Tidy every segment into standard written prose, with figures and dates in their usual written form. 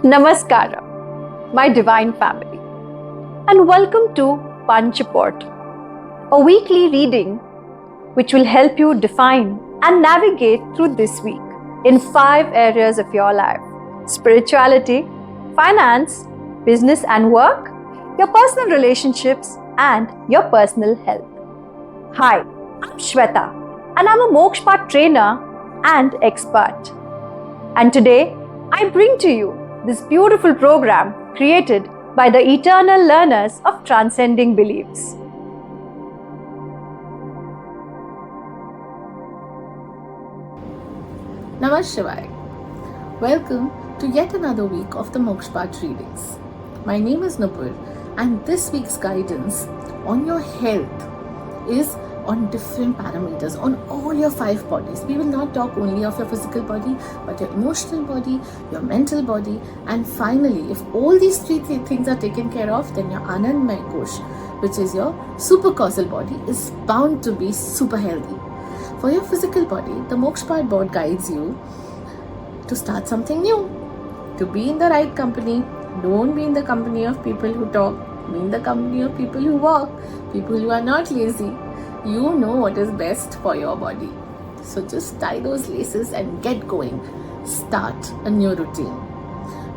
Namaskaram, my divine family, and welcome to Panchapot, a weekly reading which will help you define and navigate through this week in 5 areas of your life: spirituality, finance, business and work, your personal relationships, and your personal health. Hi, I'm Shweta, and I'm a Moksha trainer and expert. And today, I bring to you this beautiful program created by the eternal learners of transcending beliefs. Namah Shivaya. Welcome to yet another week of the Moksha readings. My name is Nupur, and this week's guidance on your health is on different parameters, on all your 5 bodies. We will not talk only of your physical body, but your emotional body, your mental body, and finally, if all these 3 things are taken care of, then your Anandmay Kosh, which is your supercausal body, is bound to be super healthy. For your physical body, the Moksha board guides you to start something new, to be in the right company. Don't be in the company of people who talk, be in the company of people who walk, people who are not lazy. You know what is best for your body. So just tie those laces and get going. Start a new routine.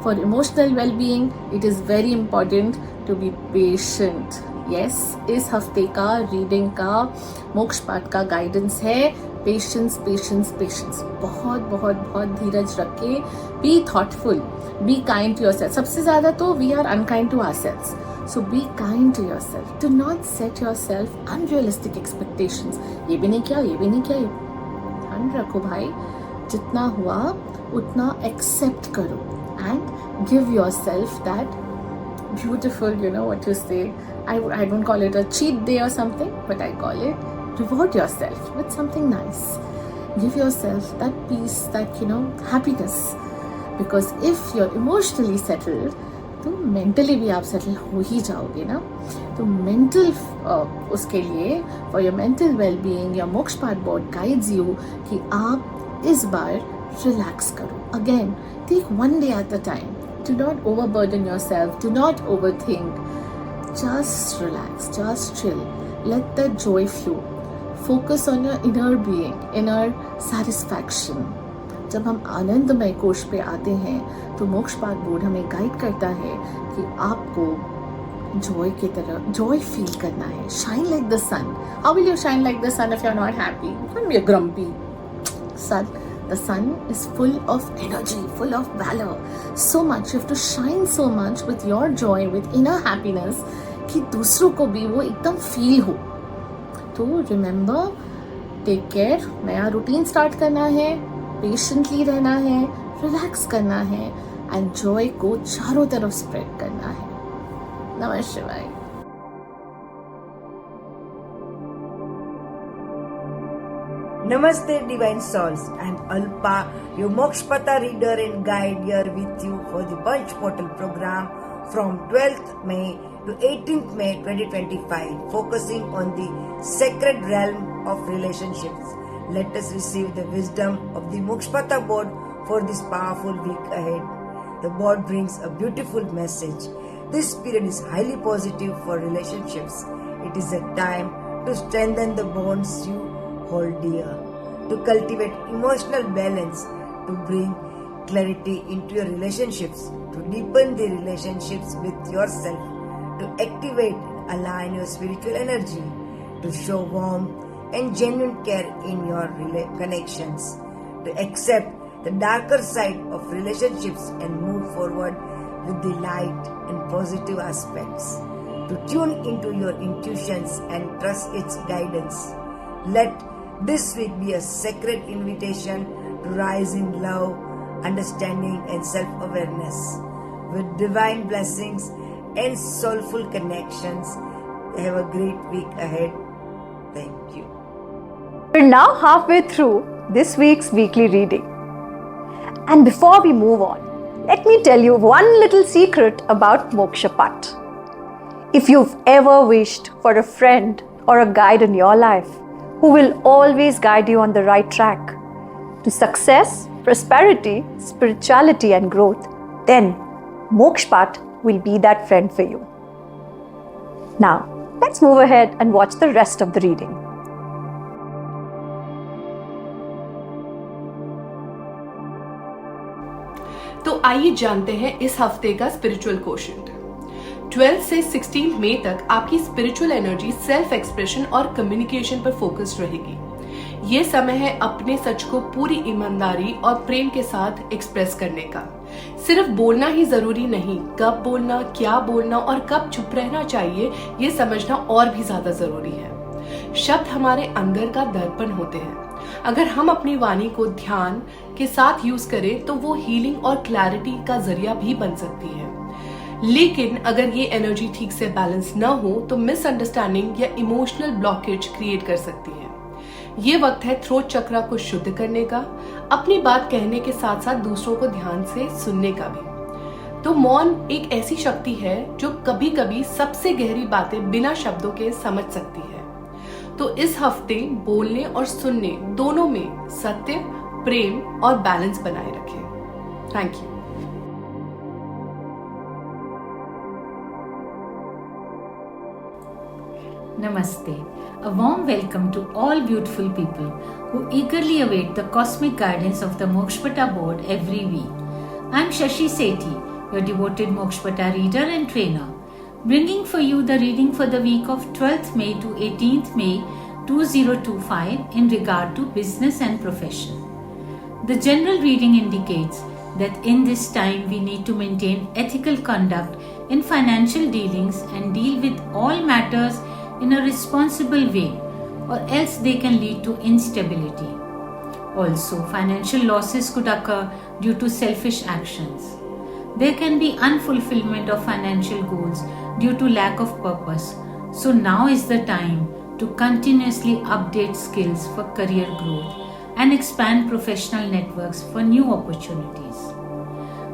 For emotional well-being, it is very important to be patient. Yes, इस हफ्ते का reading का मोक्ष पाठ का guidance है patience patience patience. बहुत बहुत बहुत धीरज रख के be thoughtful, be kind to yourself. सबसे ज़्यादा तो we are unkind to ourselves. So be kind to yourself. Do not set yourself unrealistic expectations. ये भी नहीं किया, ये भी नहीं किया. ध्यान रखो भाई, जितना हुआ उतना accept करो and give yourself that beautiful, what you say. I don't call it a cheat day or something, but I call it reward yourself with something nice. Give yourself that peace, that happiness. Because if you're emotionally settled, तो mentally भी आप settle हो ही जाओगे ना. तो mental उसके लिए for your mental wellbeing your मोक्ष पाठ बोर्ड गाइड्स यू कि आप इस बार रिलैक्स करो. Again, take one day at a time. Do not overburden yourself, do not overthink. Just relax, just chill, let that joy flow. Focus on your inner being, inner satisfaction. जब हम आनंदमय कोश पे आते हैं तो मोक्ष पाठ बोर्ड हमें गाइड करता है कि आपको जॉय की तरह जॉय फील करना है. Shine like the sun. How will you shine like the sun if you are not happy? You can be a grumpy sun. The sun is full of energy, full of valor. So much, you have to shine so much with your joy, with inner happiness, कि दूसरों को भी वो एकदम feel हो. तो remember, take care. नया routine start करना है, पेशेंटली रहना है, रिलैक्स करना है एंड जॉय को चारों तरफ स्प्रेड करना है. नमः शिवाय. Namaste Divine Souls. I'm Alpa, your Mokshpata reader and guide here with you for the Punch Portal program from 12th May to 18th May 2025, focusing on the sacred realm of relationships. Let us receive the wisdom of the Mokshpata board for this powerful week ahead. The board brings a beautiful message. This period is highly positive for relationships. It is a time to strengthen the bonds you hold dear, to cultivate emotional balance, to bring clarity into your relationships, to deepen the relationships with yourself, to activate and align your spiritual energy, to show warmth and genuine care in your connections, to accept the darker side of relationships and move forward with the light and positive aspects, to tune into your intuitions and trust its guidance. Let this week be a sacred invitation to rise in love, understanding and self-awareness. With divine blessings and soulful connections, have a great week ahead. Thank you. We're now halfway through this week's weekly reading. And before we move on, let me tell you one little secret about Moksha Path. If you've ever wished for a friend or a guide in your life who will always guide you on the right track to success, prosperity, spirituality and growth, then Mokshpat will be that friend for you. Now, let's move ahead and watch the rest of the reading. तो आइए जानते हैं इस हफ्ते का spiritual quotient. 12 से 16 मई तक आपकी स्पिरिचुअल एनर्जी सेल्फ एक्सप्रेशन और कम्युनिकेशन पर फोकस्ड रहेगी। ये समय है अपने सच को पूरी ईमानदारी और प्रेम के साथ एक्सप्रेस करने का। सिर्फ बोलना ही जरूरी नहीं, कब बोलना, क्या बोलना और कब चुप रहना चाहिए ये समझना और भी ज्यादा जरूरी है। शब्द हमारे अंदर का दर्पण होते हैं। अगर हम अपनी वाणी को ध्यान के साथ यूज करें तो वो हीलिंग और क्लैरिटी का जरिया भी बन सकती है। लेकिन अगर ये एनर्जी ठीक से बैलेंस न हो तो मिसअंडरस्टैंडिंग या इमोशनल ब्लॉकेज क्रिएट कर सकती है। ये वक्त है थ्रोट चक्रा को शुद्ध करने का, अपनी बात कहने के साथ साथ दूसरों को ध्यान से सुनने का भी। तो मौन एक ऐसी शक्ति है जो कभी कभी सबसे गहरी बातें बिना शब्दों के समझ सकती है। तो इस हफ्ते बोलने और सुनने दोनों में सत्य, प्रेम और बैलेंस बनाए रखें। Thank you. Namaste. A warm welcome to all beautiful people who eagerly await the cosmic guidance of the Mokshpata board every week. I am Shashi Sethi, your devoted Mokshpata reader and trainer, bringing for you the reading for the week of 12th May to 18th May 2025 in regard to business and profession. The general reading indicates that in this time we need to maintain ethical conduct in financial dealings and deal with all matters in a responsible way, or else they can lead to instability. Also, financial losses could occur due to selfish actions. There can be unfulfillment of financial goals due to lack of purpose. So now is the time to continuously update skills for career growth and expand professional networks for new opportunities.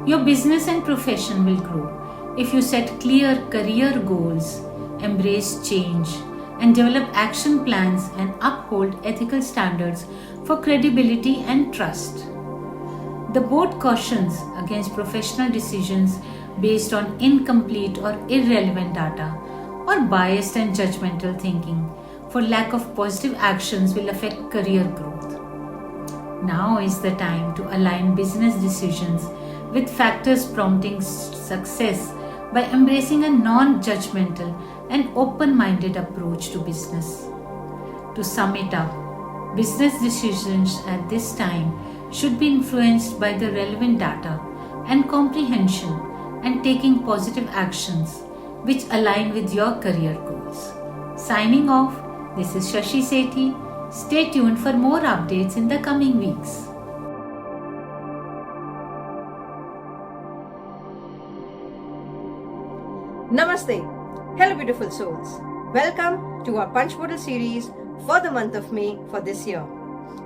Your business and profession will grow if you set clear career goals, embrace change, and develop action plans and uphold ethical standards for credibility and trust. The board cautions against professional decisions based on incomplete or irrelevant data or biased and judgmental thinking, for lack of positive actions will affect career growth. Now is the time to align business decisions with factors prompting success by embracing a non-judgmental and open-minded approach to business. To sum it up, business decisions at this time should be influenced by the relevant data and comprehension and taking positive actions which align with your career goals. Signing off, this is Shashi Sethi. Stay tuned for more updates in the coming weeks. Namaste. Hello beautiful souls. Welcome to our Punch Portal series for the month of May for this year.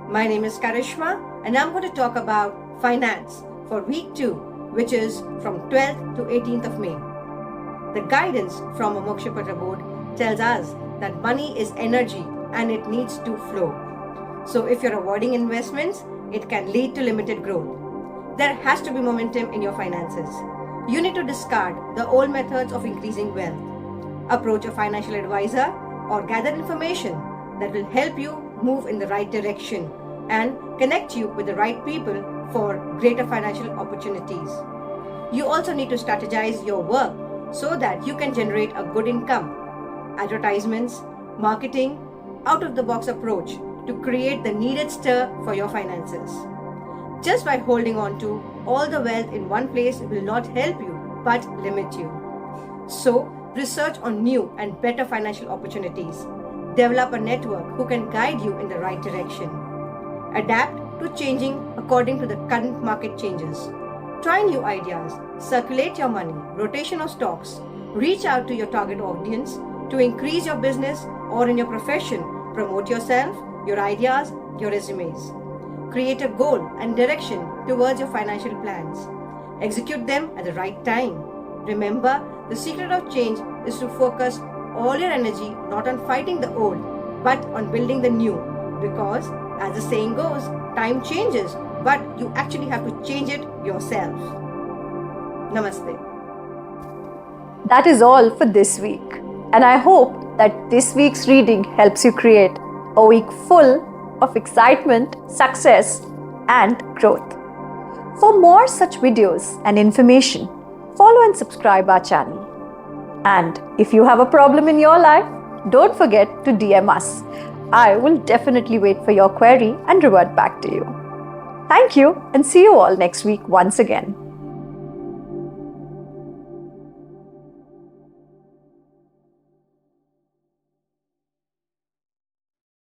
My name is Karishma and I'm going to talk about finance for week 2, which is from 12th to 18th of May. The guidance from a Mokshpata board tells us that money is energy and it needs to flow. So if you're avoiding investments, it can lead to limited growth. There has to be momentum in your finances. You need to discard the old methods of increasing wealth. Approach a financial advisor or gather information that will help you move in the right direction and connect you with the right people for greater financial opportunities. You also need to strategize your work so that you can generate a good income. Advertisements, marketing, out-of-the-box approach to create the needed stir for your finances. Just by holding on to all the wealth in one place will not help you but limit you. So, research on new and better financial opportunities. Develop a network who can guide you in the right direction. Adapt to changing according to the current market changes. Try new ideas, circulate your money, rotation of stocks, reach out to your target audience to increase your business or in your profession, promote yourself, your ideas, your resumes. Create a goal and direction towards your financial plans. Execute them at the right time. Remember, the secret of change is to focus all your energy not on fighting the old, but on building the new. Because, as the saying goes, time changes, but you actually have to change it yourself. Namaste. That is all for this week, and I hope that this week's reading helps you create a week full of excitement, success, and growth. For more such videos and information, follow and subscribe our channel. And if you have a problem in your life, don't forget to DM us. I will definitely wait for your query and revert back to you. Thank you, and see you all next week once again.